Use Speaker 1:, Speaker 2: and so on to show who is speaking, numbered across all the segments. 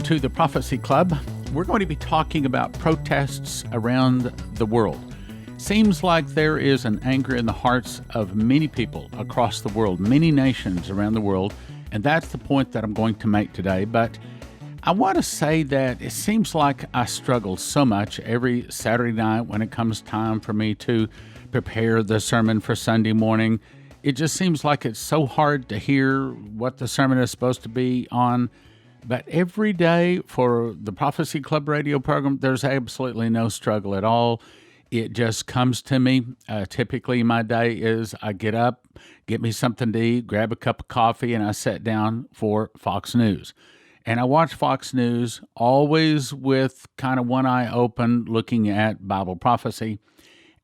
Speaker 1: to the Prophecy Club. We're going to be talking about protests around the world. Seems like there is an anger in the hearts of many people across the world, many nations around the world, and that's the point that I'm going to make today. But I want to say that it seems like I struggle so much every Saturday night when it comes time for me to prepare the sermon for Sunday morning. It just seems like it's so hard to hear what the sermon is supposed to be on. But every day for the Prophecy Club radio program, there's absolutely no struggle at all. It just comes to me. Typically, my day is I get up, get me something to eat, grab a cup of coffee, and I sit down for Fox News. And I watch Fox News always with kind of one eye open looking at Bible prophecy.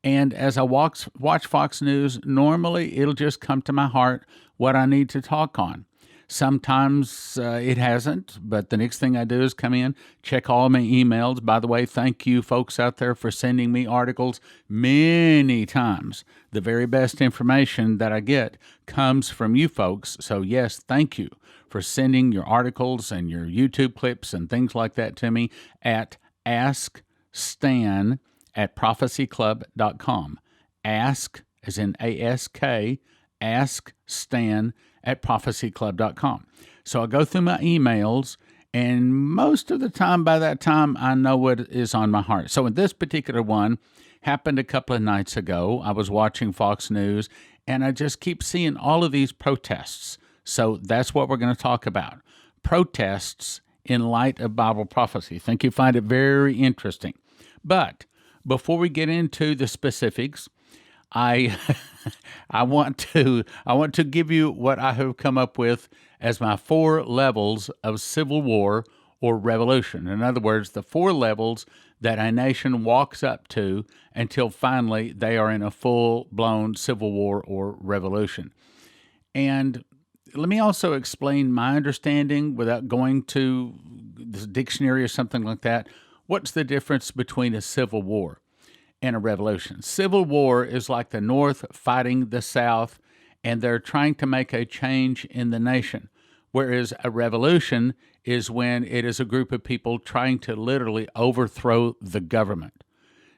Speaker 1: And as I watch Fox News, normally it'll just come to my heart what I need to talk on. Sometimes it hasn't, but the next thing I do is come in, check all my emails. By the way, thank you folks out there for sending me articles many times. The very best information that I get comes from you folks. So yes, thank you for sending your articles and your YouTube clips and things like that to me at AskStan@prophecyclub.com. Ask, as in A-S-K, AskStan@prophecyclub.com. So I go through my emails, and most of the time, by that time, I know what is on my heart. So in this particular one, happened a couple of nights ago. I was watching Fox News, and I just keep seeing all of these protests. So that's what we're going to talk about. Protests in light of Bible prophecy. I think you find it very interesting. But before we get into the specifics, I want to give you what I have come up with as my 4 levels of civil war or revolution. In other words, the 4 levels that a nation walks up to until finally they are in a full-blown civil war or revolution. And let me also explain my understanding without going to the dictionary or something like that. What's the difference between a civil war and a revolution? Civil war is like the North fighting the South, and they're trying to make a change in the nation. Whereas a revolution is when it is a group of people trying to literally overthrow the government.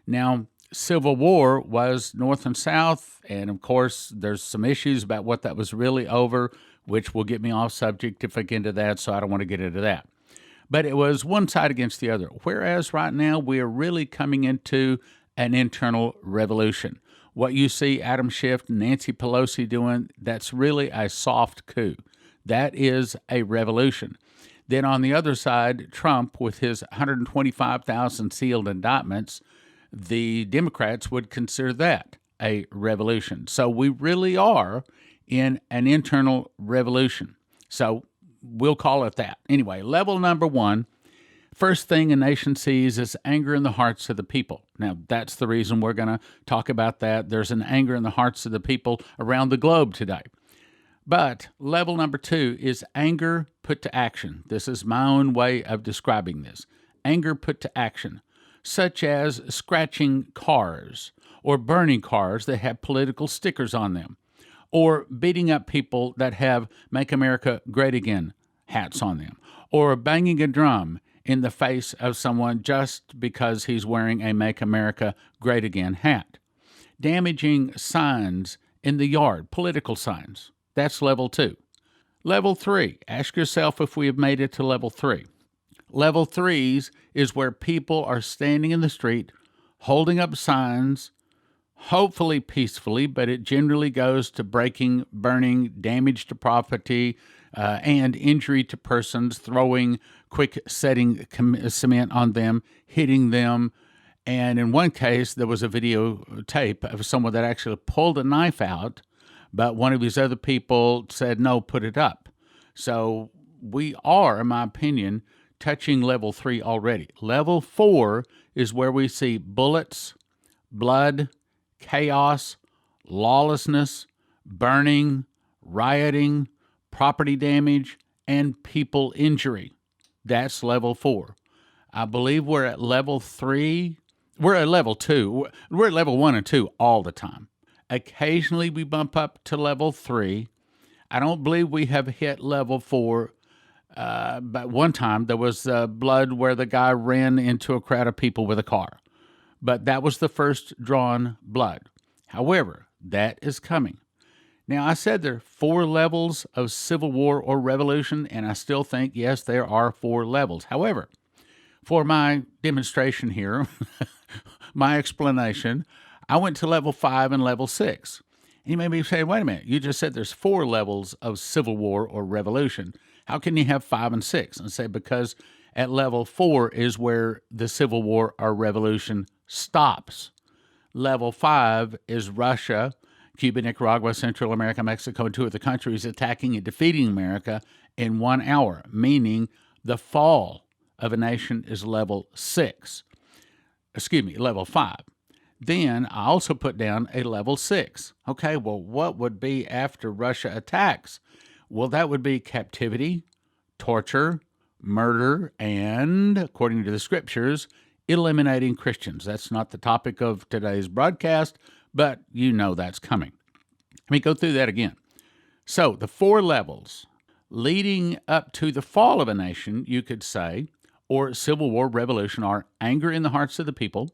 Speaker 1: Now, Civil War was North and South, and of course, there's some issues about what that was really over, which will get me off subject if I get into that, so I don't want to get into that. But it was one side against the other, whereas right now we are really coming into an internal revolution. What you see Adam Schiff and Nancy Pelosi doing, that's really a soft coup. That is a revolution. Then on the other side, Trump with his 125,000 sealed indictments, the Democrats would consider that a revolution. So we really are in an internal revolution. So we'll call it that. Anyway, level number 1, first thing a nation sees is anger in the hearts of the people. Now, that's the reason we're going to talk about that. There's an anger in the hearts of the people around the globe today. But level number 2 is anger put to action. This is my own way of describing this. Anger put to action, such as scratching cars or burning cars that have political stickers on them, or beating up people that have Make America Great Again hats on them, or banging a drum in the face of someone just because he's wearing a Make America Great Again hat. Damaging signs in the yard, political signs. That's level 2. Level 3, ask yourself if we have made it to level 3. Level 3s is where people are standing in the street, holding up signs, hopefully peacefully, but it generally goes to breaking, burning, damage to property, and injury to persons, throwing quick setting cement on them, hitting them. And in one case, there was a videotape of someone that actually pulled a knife out, but one of his other people said, no, put it up. So we are, in my opinion, touching level 3 already. Level 4 is where we see bullets, blood, chaos, lawlessness, burning, rioting, property damage, and people injury. That's level 4. I believe we're at level 3. We're at level 2. We're at level 1 and 2 all the time. Occasionally we bump up to level 3. I don't believe we have hit level 4 But one time there was blood where the guy ran into a crowd of people with a car. But that was the first drawn blood. However, that is coming. Now, I said there are 4 levels of civil war or revolution, and I still think, yes, there are 4 levels. However, for my demonstration here, my explanation, I went to level 5 and level 6. And you may be saying, wait a minute, you just said there's 4 levels of civil war or revolution. How can you have 5 and 6? And say, because at level 4 is where the civil war or revolution stops. Level 5 is Russia, Cuba, Nicaragua, Central America, Mexico, and 2 other countries attacking and defeating America in 1 hour, meaning the fall of a nation is level 5. Then I also put down a level 6. Okay, well, what would be after Russia attacks? Well, that would be captivity, torture, murder, and, according to the scriptures, eliminating Christians. That's not the topic of today's broadcast, but you know that's coming. Let me go through that again. So the 4 levels leading up to the fall of a nation, you could say, or civil war, revolution, are anger in the hearts of the people,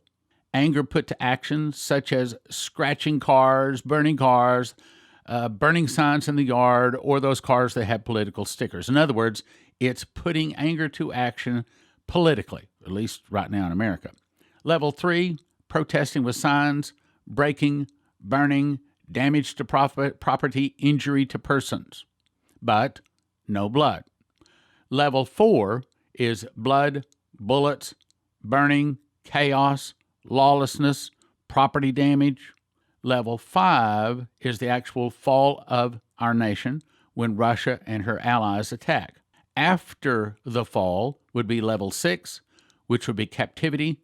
Speaker 1: anger put to action, such as scratching cars, burning signs in the yard, or those cars that have political stickers. In other words, it's putting anger to action politically, at least right now in America. Level 3, protesting with signs, breaking, burning, damage to property, injury to persons, but no blood. Level 4 is blood, bullets, burning, chaos, lawlessness, property damage. Level 5 is the actual fall of our nation when Russia and her allies attack. After the fall would be level 6, which would be captivity,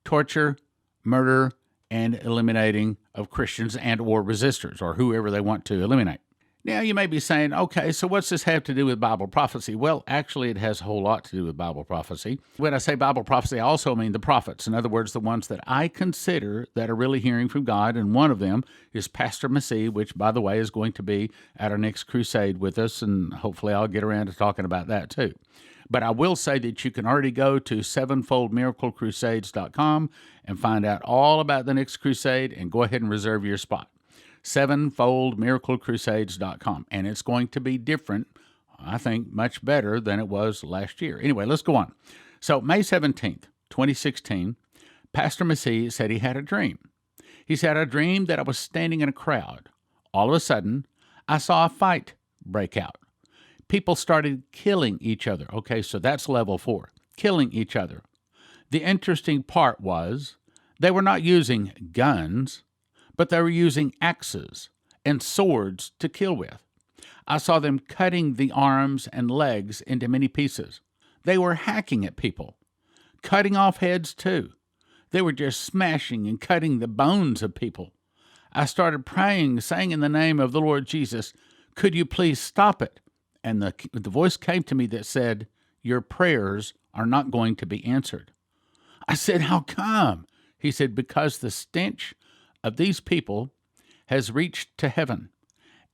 Speaker 1: torture, murder, and eliminating of Christians and or resistors, or whoever they want to eliminate. Now, you may be saying, okay, so what's this have to do with Bible prophecy? Well, actually, it has a whole lot to do with Bible prophecy. When I say Bible prophecy, I also mean the prophets. In other words, the ones that I consider that are really hearing from God, and one of them is Pastor Massey, which, by the way, is going to be at our next crusade with us, and hopefully I'll get around to talking about that too. But I will say that you can already go to sevenfoldmiraclecrusades.com and find out all about the next crusade and go ahead and reserve your spot. sevenfoldmiraclecrusades.com. And it's going to be different, I think, much better than it was last year. Anyway, let's go on. So May 17th, 2016, Pastor Massey said he had a dream. He said, I dreamed that I was standing in a crowd. All of a sudden, I saw a fight break out. People started killing each other. Okay, so that's level 4, killing each other. The interesting part was they were not using guns, but they were using axes and swords to kill with. I saw them cutting the arms and legs into many pieces. They were hacking at people, cutting off heads too. They were just smashing and cutting the bones of people. I started praying, saying in the name of the Lord Jesus, could you please stop it? And the voice came to me that said, your prayers are not going to be answered. I said, how come? He said, because the stench of these people has reached to heaven.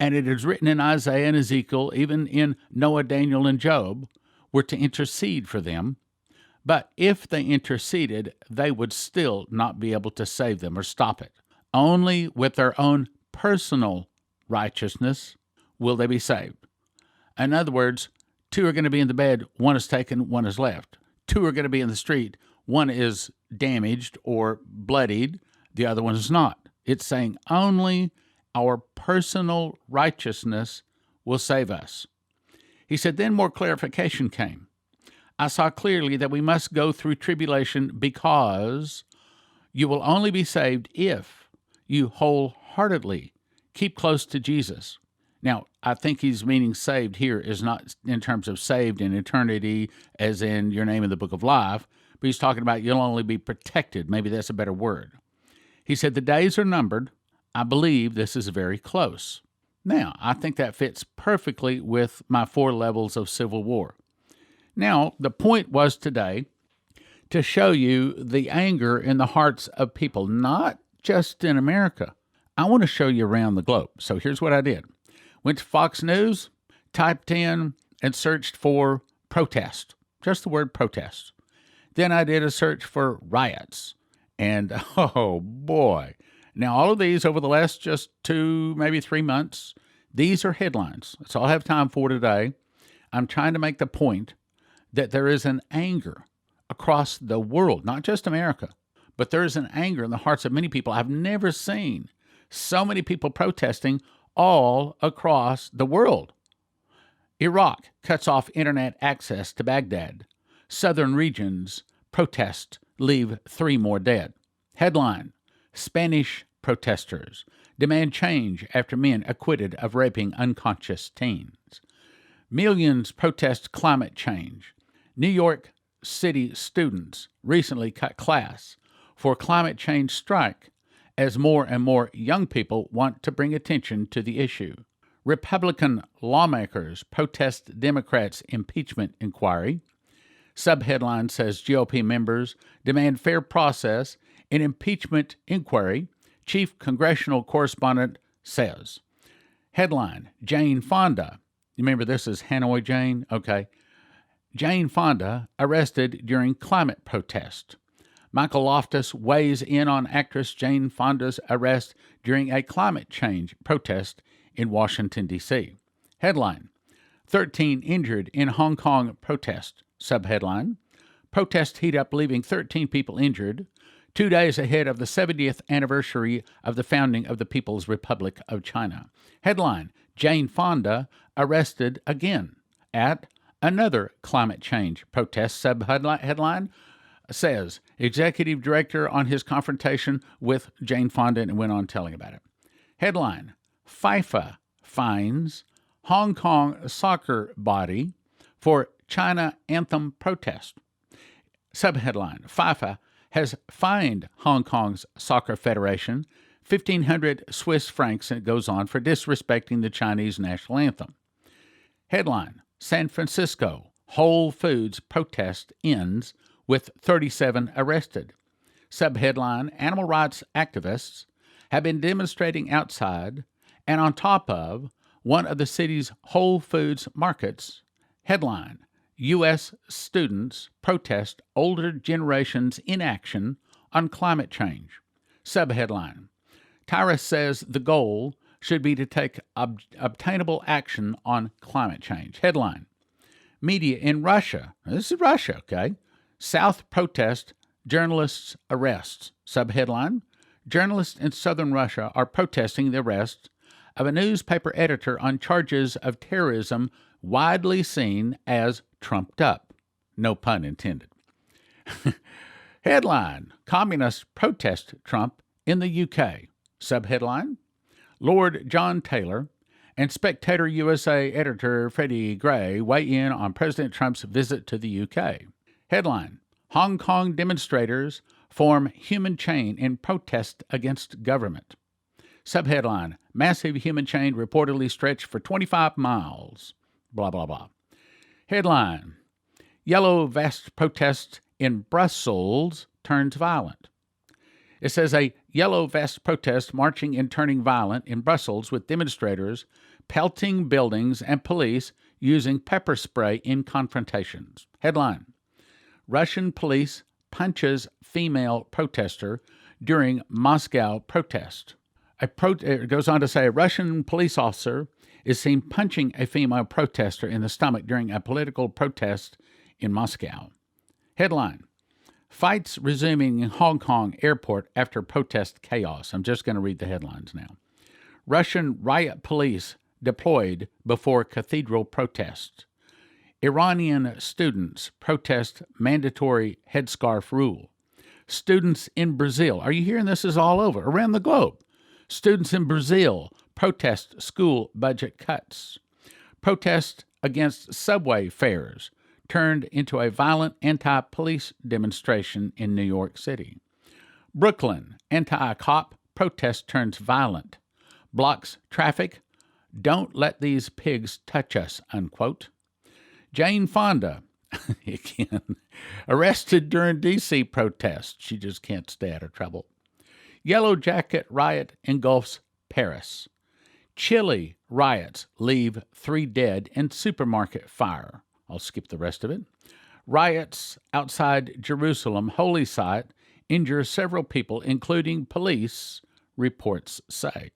Speaker 1: And it is written in Isaiah and Ezekiel, even in Noah, Daniel, and Job, were to intercede for them. But if they interceded, they would still not be able to save them or stop it. Only with their own personal righteousness will they be saved. In other words, 2 are going to be in the bed, 1 is taken, 1 is left. 2 are going to be in the street, 1 is damaged or bloodied, the other one is not. It's saying only our personal righteousness will save us. He said, then more clarification came. I saw clearly that we must go through tribulation because you will only be saved if you wholeheartedly keep close to Jesus. Now, I think he's meaning saved here is not in terms of saved in eternity, as in your name in the book of life, but he's talking about you'll only be protected. Maybe that's a better word. He said, the days are numbered. I believe this is very close. Now, I think that fits perfectly with my 4 levels of civil war. Now, the point was today to show you the anger in the hearts of people, not just in America. I want to show you around the globe. So here's what I did. Went to Fox News, typed in and searched for protest, just the word protest. Then I did a search for riots. And oh boy. Now, all of these over the last just 2, maybe 3 months, these are headlines. That's all I have time for today. I'm trying to make the point that there is an anger across the world, not just America, but there is an anger in the hearts of many people. I've never seen so many people protesting all across the world. Iraq cuts off internet access to Baghdad. Southern regions protest leave 3 more dead. Headline: Spanish protesters demand change after men acquitted of raping unconscious teens. Millions protest climate change. New York City students recently cut class for climate change strike as more and more young people want to bring attention to the issue. Republican lawmakers protest Democrats' impeachment inquiry. Subheadline says GOP members demand fair process in impeachment inquiry, chief congressional correspondent says. Headline: Jane Fonda. You remember this is Hanoi Jane? Okay. Jane Fonda arrested during climate protest. Michael Loftus weighs in on actress Jane Fonda's arrest during a climate change protest in Washington, D.C. Headline: 13 injured in Hong Kong protest. Subheadline: Protests heat up, leaving 13 people injured, 2 days ahead of the 70th anniversary of the founding of the People's Republic of China. Headline: Jane Fonda arrested again at another climate change protest. Subheadline says executive director on his confrontation with Jane Fonda, and went on telling about it. Headline: FIFA fines Hong Kong soccer body for China anthem protest. Subheadline: FIFA has fined Hong Kong's soccer federation 1,500 Swiss francs, and it goes on, for disrespecting the Chinese national anthem. Headline: San Francisco Whole Foods protest ends with 37 arrested. Subheadline: Animal rights activists have been demonstrating outside and on top of one of the city's Whole Foods markets. Headline: U.S. students protest older generations' inaction on climate change. Subheadline: Tyrus says the goal should be to take obtainable action on climate change. Headline: Media in Russia. This is Russia, okay? South protest, journalists arrests. Subheadline: Journalists in southern Russia are protesting the arrest of a newspaper editor on charges of terrorism widely seen as trumped up. No pun intended. Headline: Communists protest Trump in the UK. Subheadline: Lord John Taylor and Spectator USA editor Freddie Gray weigh in on President Trump's visit to the UK. Headline: Hong Kong demonstrators form human chain in protest against government. Subheadline: Massive human chain reportedly stretched for 25 miles. Blah, blah, blah. Headline: Yellow vest protest in Brussels turns violent. It says a yellow vest protest marching and turning violent in Brussels, with demonstrators pelting buildings and police using pepper spray in confrontations. Headline: Russian police punches female protester during Moscow protest. It goes on to say a Russian police officer is seen punching a female protester in the stomach during a political protest in Moscow. Headline: Fights resuming in Hong Kong airport after protest chaos. I'm just going to read the headlines now. Russian riot police deployed before cathedral protest. Iranian students protest mandatory headscarf rule. Students in Brazil. Are you hearing this is all over, around the globe? Students in Brazil protest school budget cuts. Protest against subway fares turned into a violent anti-police demonstration in New York City. Brooklyn anti-cop protest turns violent. Blocks traffic. Don't let these pigs touch us, unquote. Jane Fonda, again, arrested during D.C. protest. She just can't stay out of trouble. Yellow Jacket riot engulfs Paris. Chile riots leave 3 dead in supermarket fire. I'll skip the rest of it. Riots outside Jerusalem, holy site, injure several people, including police, reports say.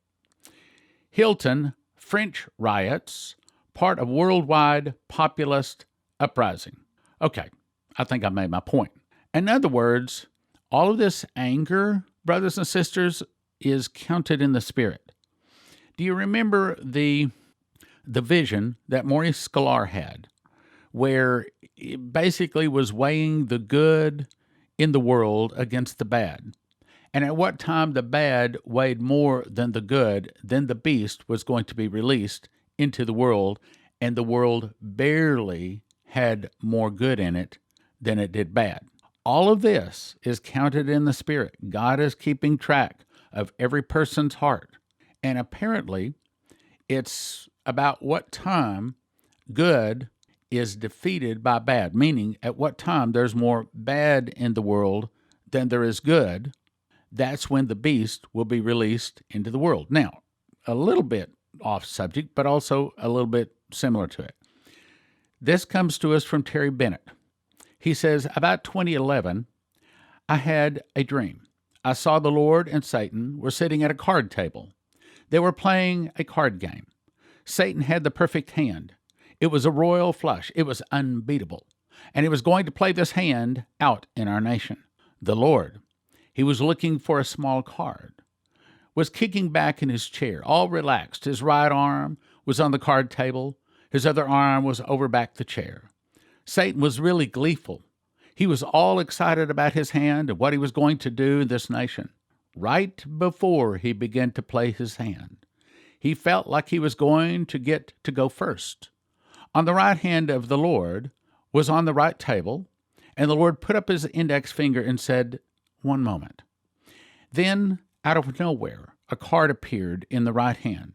Speaker 1: Hilton, French riots, part of worldwide populist uprising. Okay, I think I made my point. In other words, all of this anger, brothers and sisters, is counted in the spirit. Do you remember the vision that Maurice Sklar had, where it basically was weighing the good in the world against the bad? And at what time the bad weighed more than the good, then the beast was going to be released into the world, and the world barely had more good in it than it did bad. All of this is counted in the spirit. God is keeping track of every person's heart. And apparently, it's about what time good is defeated by bad, meaning at what time there's more bad in the world than there is good. That's when the beast will be released into the world. Now, a little bit off subject, but also a little bit similar to it. This comes to us from Terry Bennett. He says, about 2011, I had a dream. I saw the Lord and Satan were sitting at a card table. They were playing a card game. Satan had the perfect hand. It was a royal flush. It was unbeatable. And he was going to play this hand out in our nation. The Lord, he was looking for a small card, was kicking back in his chair, all relaxed. His right arm was on the card table. His other arm was over back the chair. Satan was really gleeful. He was all excited about his hand and what he was going to do in this nation. Right before he began to play his hand, he felt like he was going to get to go first. On the right hand of the Lord was on the right table, and the Lord put up his index finger and said, "One moment." Then, out of nowhere, a card appeared in the right hand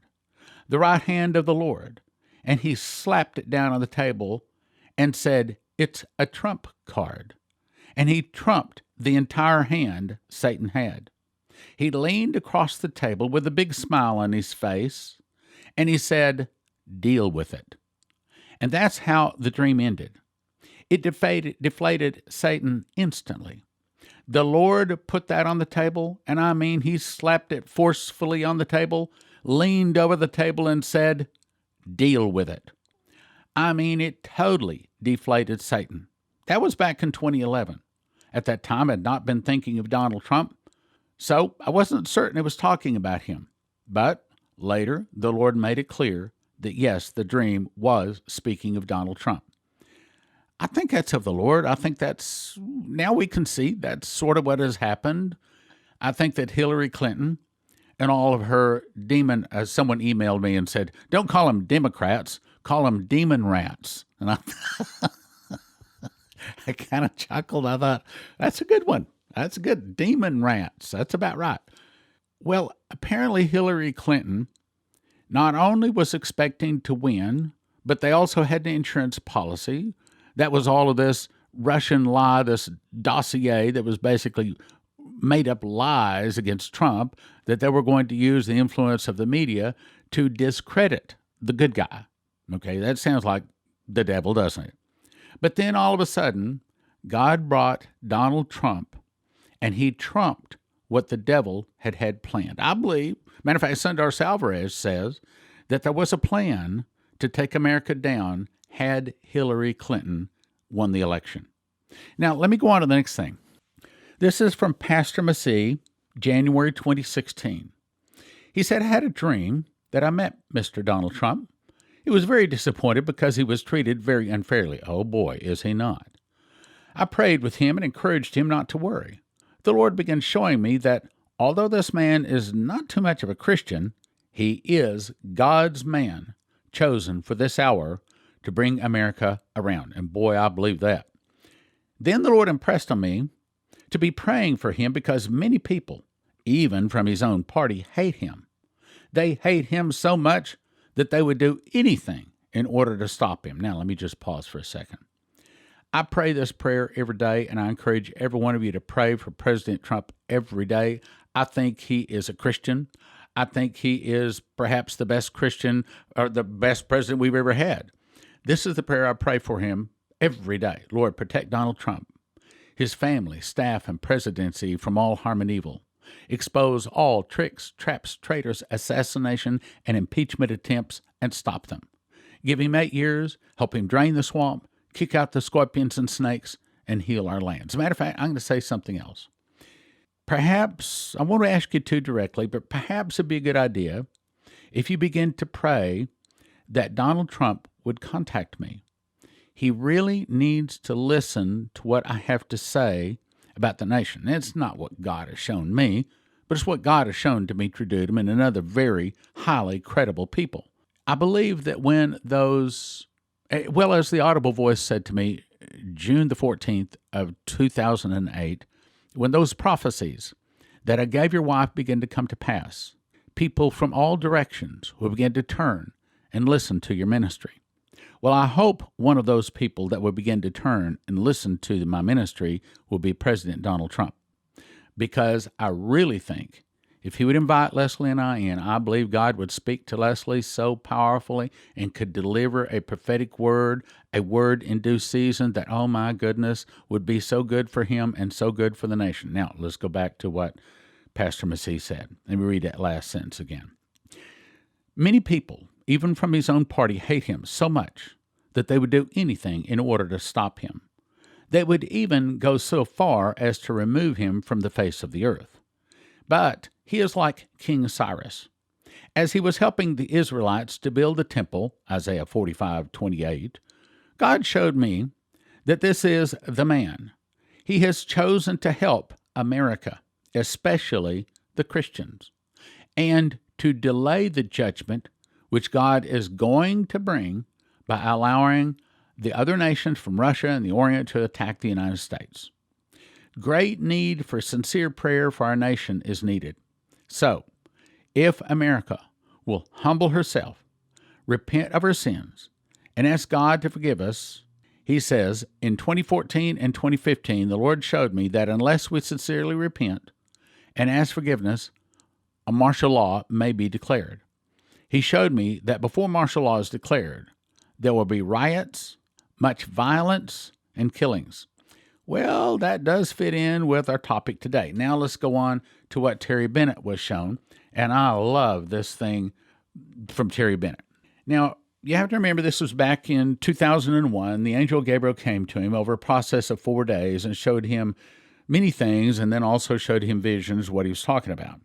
Speaker 1: of the Lord, and he slapped it down on the table and said, "It's a trump card." And he trumped the entire hand Satan had. He leaned across the table with a big smile on his face, and he said, "Deal with it." And that's how the dream ended. It deflated Satan instantly. The Lord put that on the table, and I mean, he slapped it forcefully on the table, leaned over the table, and said, "Deal with it." I mean, it totally deflated Satan. That was back in 2011. At that time, I had not been thinking of Donald Trump, so I wasn't certain it was talking about him. But later, the Lord made it clear that, yes, the dream was speaking of Donald Trump. I think that's of the Lord. I think now we can see that's sort of what has happened. I think that Hillary Clinton and all of her someone emailed me and said, "Don't call them Democrats, call them demon rats." And I kind of chuckled. I thought, that's a good one. That's good. Demon rats. That's about right. Well, apparently Hillary Clinton not only was expecting to win, but they also had an insurance policy. That was all of this Russian lie, this dossier that was basically made up lies against Trump, that they were going to use the influence of the media to discredit the good guy. Okay, that sounds like the devil, doesn't it? But then all of a sudden, God brought Donald Trump, and he trumped what the devil had planned. I believe, matter of fact, Sundar Alvarez says that there was a plan to take America down had Hillary Clinton won the election. Now, let me go on to the next thing. This is from Pastor Massey, January 2016. He said, "I had a dream that I met Mr. Donald Trump. He was very disappointed because he was treated very unfairly. Oh boy, is he not. I prayed with him and encouraged him not to worry. The Lord began showing me that although this man is not too much of a Christian, he is God's man, chosen for this hour to bring America around." And boy, I believe that. Then the Lord impressed on me to be praying for him because many people, even from his own party, hate him. They hate him so much that they would do anything in order to stop him. Now, let me just pause for a second. I pray this prayer every day, and I encourage every one of you to pray for President Trump every day. I think he is a Christian. I think he is perhaps the best Christian or the best president we've ever had. This is the prayer I pray for him every day. Lord, protect Donald Trump, his family, staff, and presidency from all harm and evil. Expose all tricks, traps, traitors, assassination, and impeachment attempts, and stop them. Give him 8 years, help him drain the swamp, kick out the scorpions and snakes, and heal our land. As a matter of fact, I'm going to say something else. Perhaps, I won't ask you to directly, but perhaps it'd be a good idea if you begin to pray that Donald Trump would contact me. He really needs to listen to what I have to say about the nation. It's not what God has shown me, but it's what God has shown Dimitri Dudum and another very highly credible people. I believe that when those, well, as the audible voice said to me, June the 14th of 2008, when those prophecies that I gave your wife begin to come to pass, people from all directions will begin to turn and listen to your ministry. Well, I hope one of those people that will begin to turn and listen to my ministry will be President Donald Trump, because I really think if he would invite Leslie and I in, I believe God would speak to Leslie so powerfully and could deliver a prophetic word, a word in due season that, oh my goodness, would be so good for him and so good for the nation. Now, let's go back to what Pastor Massey said. Let me read that last sentence again. Many people, even from his own party, hate him so much that they would do anything in order to stop him. They would even go so far as to remove him from the face of the earth. But he is like King Cyrus. As he was helping the Israelites to build the temple, Isaiah 45:28, God showed me that this is the man. He has chosen to help America, especially the Christians, and to delay the judgment which God is going to bring by allowing the other nations from Russia and the Orient to attack the United States. Great need for sincere prayer for our nation is needed. So, if America will humble herself, repent of her sins, and ask God to forgive us, he says, in 2014 and 2015, the Lord showed me that unless we sincerely repent and ask forgiveness, a martial law may be declared. He showed me that before martial law is declared, there will be riots, much violence, and killings. Well, that does fit in with our topic today. Now let's go on to what Terry Bennett was shown, and I love this thing from Terry Bennett. Now, you have to remember this was back in 2001. The angel Gabriel came to him over a process of 4 days and showed him many things, and then also showed him visions, what he was talking about.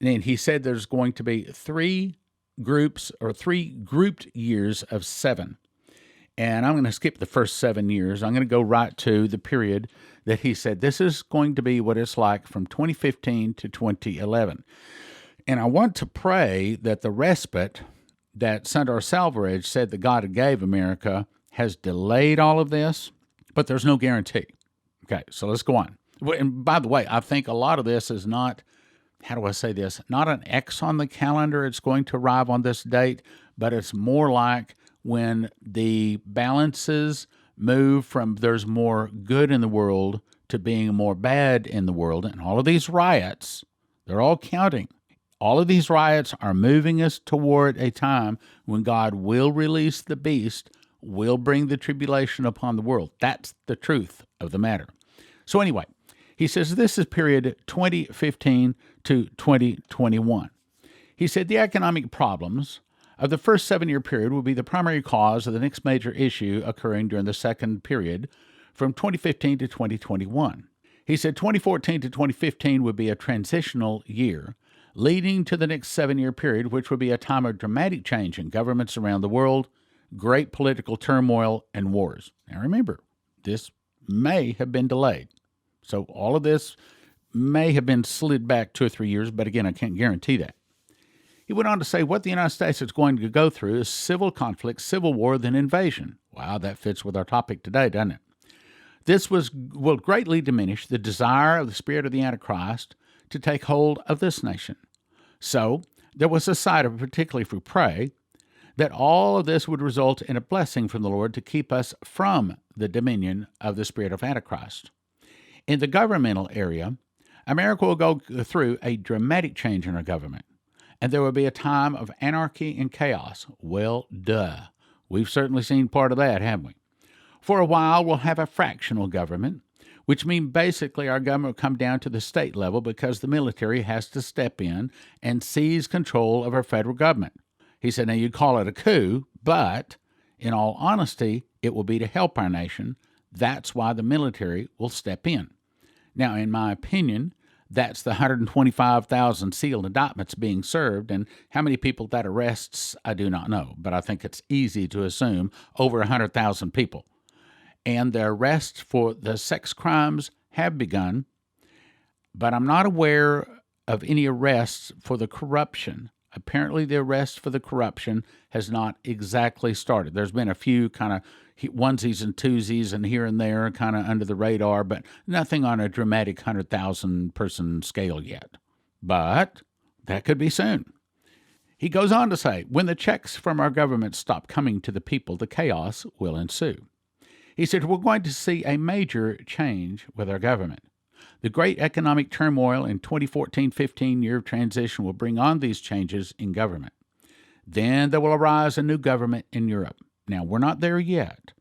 Speaker 1: And he said there's going to be 3 groups or 3 grouped years of 7. And I'm going to skip the first 7 years. I'm going to go right to the period that he said this is going to be what it's like from 2015 to 2011. And I want to pray that the respite that Sundar Salvarez said that God gave America has delayed all of this, but there's no guarantee. Okay, so let's go on. And by the way, I think a lot of this is not, how do I say this, not an X on the calendar, it's going to arrive on this date, but it's more like when the balances move from there's more good in the world to being more bad in the world. And all of these riots, they're all counting. All of these riots are moving us toward a time when God will release the beast, will bring the tribulation upon the world. That's the truth of the matter. So anyway, he says this is period 2015 to 2021. He said the economic problems of the first 7-year period will be the primary cause of the next major issue occurring during the second period from 2015 to 2021. He said 2014 to 2015 would be a transitional year, leading to the next 7-year period, which would be a time of dramatic change in governments around the world, great political turmoil, and wars. Now remember, this may have been delayed. So all of this may have been slid back 2 or 3 years, but again, I can't guarantee that. He went on to say what the United States is going to go through is civil conflict, civil war, then invasion. Wow, that fits with our topic today, doesn't it? This will greatly diminish the desire of the spirit of the Antichrist to take hold of this nation. So there was a side of it, particularly if we pray, that all of this would result in a blessing from the Lord to keep us from the dominion of the spirit of Antichrist. In the governmental area, America will go through a dramatic change in our government, and there will be a time of anarchy and chaos. Well, duh. We've certainly seen part of that, haven't we? For a while, we'll have a fractional government, which means basically our government will come down to the state level because the military has to step in and seize control of our federal government. He said, now you call it a coup, but in all honesty, it will be to help our nation. That's why the military will step in. Now, in my opinion, that's the 125,000 sealed indictments being served, and how many people that arrests, I do not know, but I think it's easy to assume over 100,000 people. And the arrests for the sex crimes have begun, but I'm not aware of any arrests for the corruption. Apparently, the arrest for the corruption has not exactly started. There's been a few kind of onesies and twosies and here and there kind of under the radar, but nothing on a dramatic 100,000 person scale yet. But that could be soon. He goes on to say, when the checks from our government stop coming to the people, the chaos will ensue. He said, we're going to see a major change with our government. The great economic turmoil in 2014-15 year of transition will bring on these changes in government. Then there will arise a new government in Europe. Now, we're not there yet,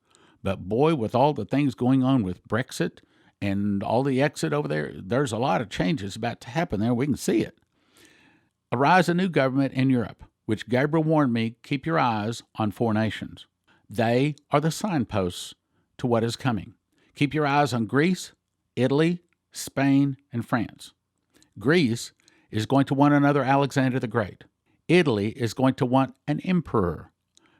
Speaker 1: but boy, with all the things going on with Brexit and all the exit over there, there's a lot of changes about to happen there. We can see it. Arise a new government in Europe, which Gabriel warned me, keep your eyes on 4 nations. They are the signposts to what is coming. Keep your eyes on Greece, Italy, Spain, and France. Greece is going to want another Alexander the Great. Italy is going to want an emperor.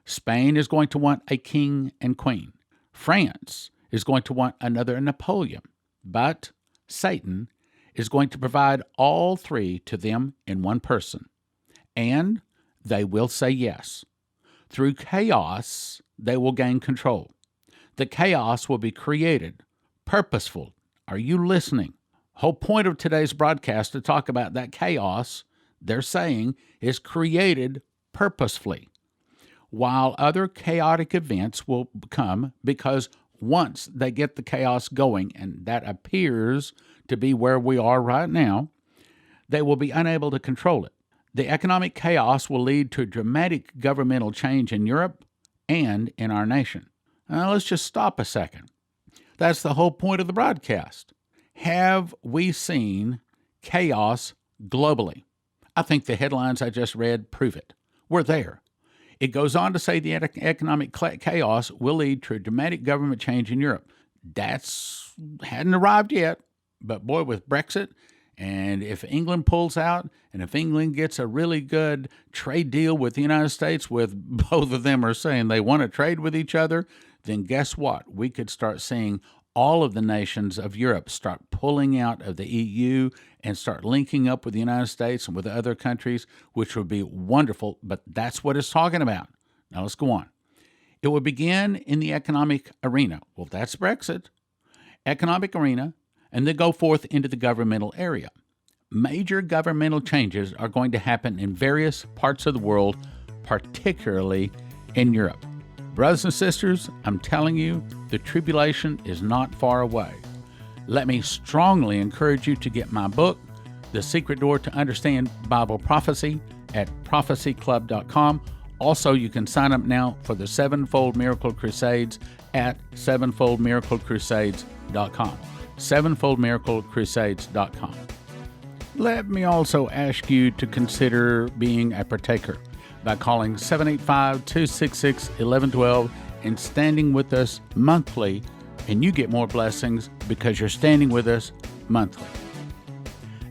Speaker 1: Spain is going to want a king and queen. France is going to want another Napoleon. But Satan is going to provide all 3 to them in one person. And they will say yes. Through chaos, they will gain control. The chaos will be created, purposeful. Are you listening? Whole point of today's broadcast to talk about that chaos, they're saying, is created purposefully, while other chaotic events will come because once they get the chaos going, and that appears to be where we are right now, they will be unable to control it. The economic chaos will lead to a dramatic governmental change in Europe and in our nation. Now, let's just stop a second. That's the whole point of the broadcast. Have we seen chaos globally? I think the headlines I just read prove it. We're there. It goes on to say the economic chaos will lead to a dramatic government change in Europe. That's hadn't arrived yet, but boy, with Brexit, and if England pulls out, and if England gets a really good trade deal with the United States, with both of them are saying they want to trade with each other, then guess what? We could start seeing all of the nations of Europe start pulling out of the EU and start linking up with the United States and with other countries, which would be wonderful, but that's what it's talking about. Now let's go on. It will begin in the economic arena. Well, that's Brexit. Economic arena, and then go forth into the governmental area. Major governmental changes are going to happen in various parts of the world, particularly in Europe. Brothers and sisters, I'm telling you, the tribulation is not far away. Let me strongly encourage you to get my book, The Secret Door to Understand Bible Prophecy, at prophecyclub.com. Also, you can sign up now for the Sevenfold Miracle Crusades at sevenfoldmiraclecrusades.com. sevenfoldmiraclecrusades.com. Let me also ask you to consider being a partaker by calling 785-266-1112 and standing with us monthly, and you get more blessings because you're standing with us monthly.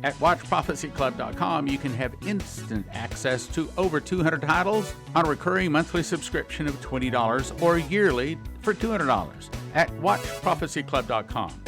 Speaker 1: At watchprophecyclub.com, you can have instant access to over 200 titles on a recurring monthly subscription of $20 or yearly for $200 at watchprophecyclub.com.